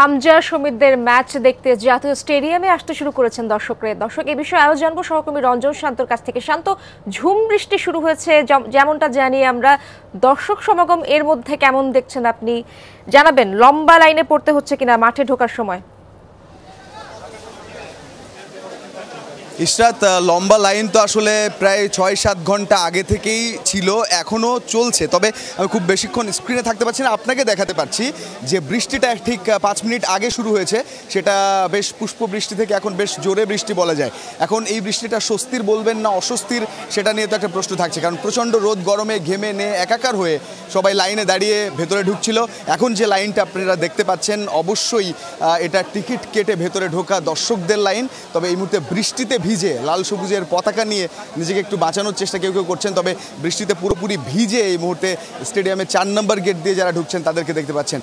Hamza সমিতদের match দেখতে জাতীয় স্টেডিয়ামে আসতে শুরু করেছেন দর্শকরা। দর্শক এই বিষয়ে আরো জানবো সহকর্মী রঞ্জন শান্তর কাছ থেকে। শান্ত, ঝুম বৃষ্টি শুরু হয়েছে যেমনটা জানি আমরা, দর্শক সমাগম এর মধ্যে কেমন দেখছেন আপনি জানাবেন? লম্বা লাইনে পড়তে হচ্ছে কিনা মাঠে ঢোকার সময়? ইশরাত, লম্বা লাইন তো আসলে প্রায় ৬-৭ ঘন্টা আগে থেকেই ছিল, এখনও চলছে। তবে আমি খুব বেশিক্ষণ স্ক্রিনে থাকতে পারছি না, আপনাকে দেখাতে পারছি যে বৃষ্টিটা ঠিক ৫ মিনিট আগে শুরু হয়েছে। সেটা বেশ পুষ্প বৃষ্টি থেকে এখন বেশ জোরে বৃষ্টি বলা যায়। এখন এই বৃষ্টিটা স্বস্তির বলবেন না অস্বস্তির, সেটা নিয়ে তো একটা প্রশ্ন থাকছে, কারণ প্রচণ্ড রোদ গরমে ঘেমে নিয়ে একাকার হয়ে সবাই লাইনে দাঁড়িয়ে ভেতরে ঢুকছিল। এখন যে লাইনটা আপনারা দেখতে পাচ্ছেন অবশ্যই এটা টিকিট কেটে ভেতরে ঢোকা দর্শকদের লাইন। তবে এই মুহূর্তে বৃষ্টিতে ভিজে লাল সবুজের পতাকা নিয়ে নিজেকে একটু বাঁচানোর চেষ্টা কেউ কেউ করছেন। তবে বৃষ্টিতে পুরোপুরি ভিজে এই মুহূর্তে স্টেডিয়ামে ৪ নম্বর গেট দিয়ে যারা ঢুকছেন তাদেরকে দেখতে পাচ্ছেন।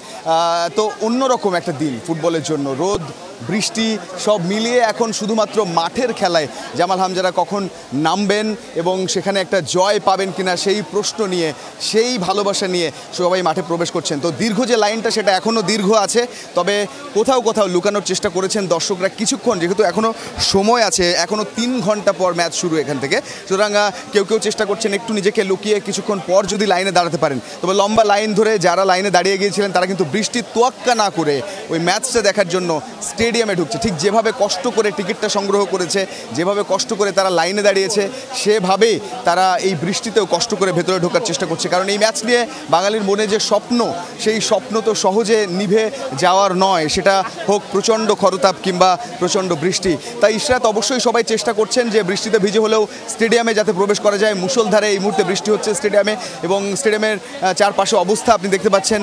তো অন্যরকম একটা দিন ফুটবলের জন্য, রোদ বৃষ্টি সব মিলিয়ে এখন শুধুমাত্র মাঠের খেলায় জামাল হামজারা কখন নামবেন এবং সেখানে একটা জয় পাবেন কিনা সেই প্রশ্ন নিয়ে, সেই ভালোবাসা নিয়ে সবাই মাঠে প্রবেশ করছেন। তো দীর্ঘ যে লাইনটা সেটা এখনও দীর্ঘ আছে, তবে কোথাও কোথাও লুকানোর চেষ্টা করেছেন দর্শকরা কিছুক্ষণ, যেহেতু এখনও সময় আছে, এখনও ৩ ঘন্টা পর ম্যাচ শুরু এখান থেকে। সুতরাং কেউ কেউ চেষ্টা করছেন একটু নিজেকে লুকিয়ে কিছুক্ষণ পর যদি লাইনে দাঁড়াতে পারেন। তবে লম্বা লাইন ধরে যারা লাইনে দাঁড়িয়ে গিয়েছিলেন তারা কিন্তু বৃষ্টির তোয়াক্কা না করে ওই ম্যাচটা দেখার জন্য স্টেডিয়ামে ঢুকছে। ঠিক যেভাবে কষ্ট করে টিকিটটা সংগ্রহ করেছে, যেভাবে কষ্ট করে তারা লাইনে দাঁড়িয়েছে, সেভাবেই তারা এই বৃষ্টিতেও কষ্ট করে ভেতরে ঢোকার চেষ্টা করছে। কারণ এই ম্যাচ নিয়ে বাঙালির মনে যে স্বপ্ন, সেই স্বপ্ন তো সহজে নিভে যাওয়ার নয়, সেটা হোক প্রচণ্ড খরতাপ কিংবা প্রচণ্ড বৃষ্টি। তাই ইশরাত, অবশ্যই সবাই চেষ্টা করছেন যে বৃষ্টিতে ভিজে হলেও স্টেডিয়ামে যাতে প্রবেশ করা যায়। মুষলধারে এই মুহূর্তে বৃষ্টি হচ্ছে স্টেডিয়ামে, এবং স্টেডিয়ামের চারপাশে অবস্থা আপনি দেখতে পাচ্ছেন।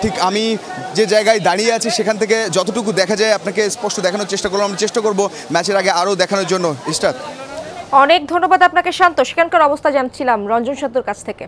ঠিক আমি যে জায়গায় দাঁড়িয়ে আছি সেখান থেকে যতটুকু দেখা যায় আপনাকে স্পষ্ট দেখানোর চেষ্টা করলাম। আমরা চেষ্টা করবো ম্যাচের আগে আরও দেখানোর জন্য। ইশরাত, অনেক ধন্যবাদ আপনাকে শান্ত। সেখানকার অবস্থা জানছিলাম রঞ্জন শান্তর কাছ থেকে।